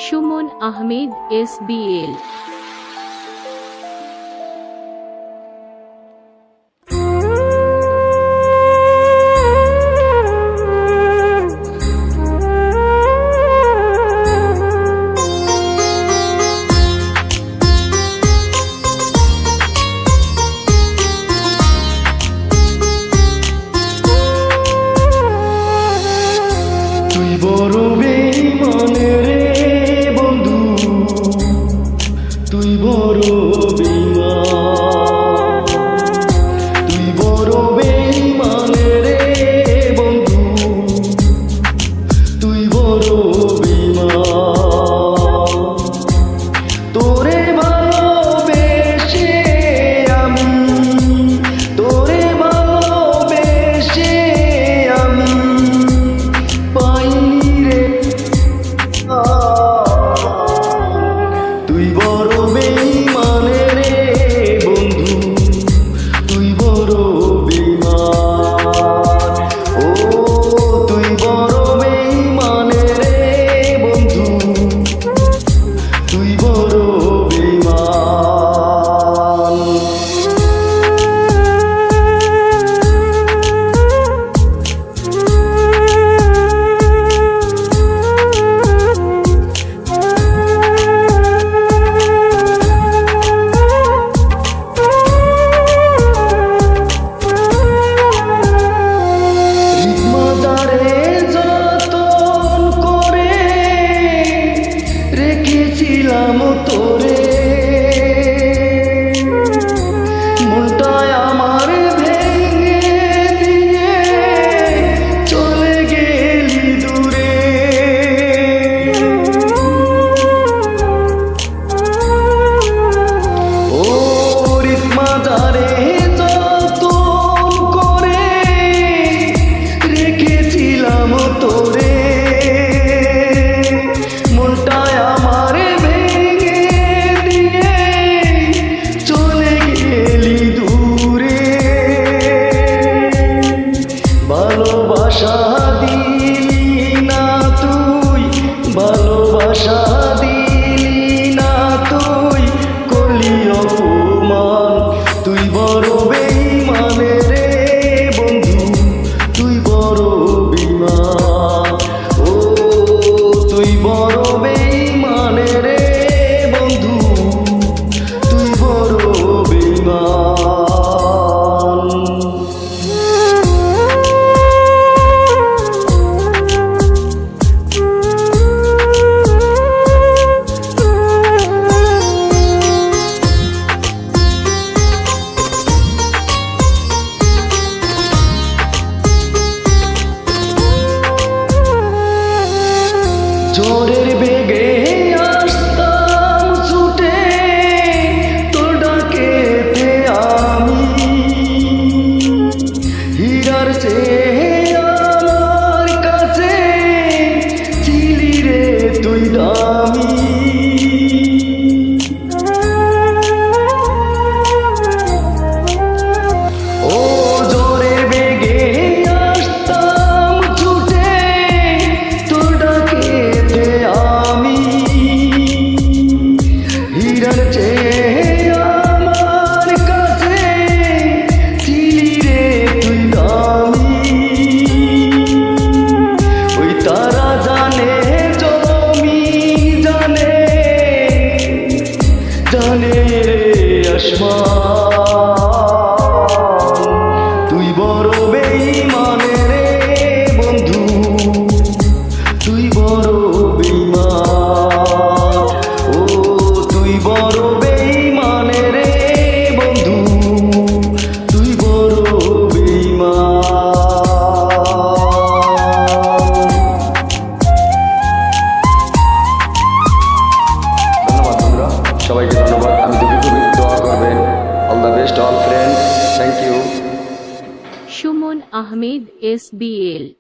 Suman Ahmed SBL। তুই বড় বেঈমান রে বন্ধু, তুই বড় বেঈমান, তুই বড় বেঈমান রে বন্ধু, তুই বড় বেঈমান। তোরে ভালোবেসে আমি, তোরে ভালোবেসে আমি পাইনি রে। তুই বড় বেঈমান রে বন্ধু, তুই বড় বেঈমান। ও তুই বড় বেঈমান রে বন্ধু, তুই বড় বেঈমান। তোরে মনটায় আমার ভেঙে দিয়ে চলে গেলি দূরে। ও রিতমাদারে যতন করে রেখেছিলাম তোরে, মনটায় আমার ভালোবাসা দিলি না তুই, ভালোবাসা দিলি না তুই, করলি অপমান। তুই বড় বেঈমান রে বন্ধু, তুই বড় বেঈমান। ও তুই বড় বেঈমান রে বন্ধু, তুই বড় বেঈমান। জোরের বেগে আসতাম ছুটে তোর ডাকেতে আমি, হীরার চেয়ে আমার কাছে ছিলি রে তুই দামি। ও জোরের বেগে আসতাম ছুটে তোর ডাকেতে আমি, হীরার চেয়ে আমার কাছে ছিলি রে তুই দামি। ওই তারা জানে জমিন জানে, জানে রে আসমান। তুই বড় বেঈমান রে বন্ধু, তুই বড় বেঈমান। ও তুই বড় বেঈমান রে বন্ধু, তুই বড় বেঈমান। ধন্যবাদ বন্ধুরা, সবাইকে ধন্যবাদ। আমি দুঃখী খুবই দোয়া করবেন। All the best all friends, thank you. Suman Ahmed SBL।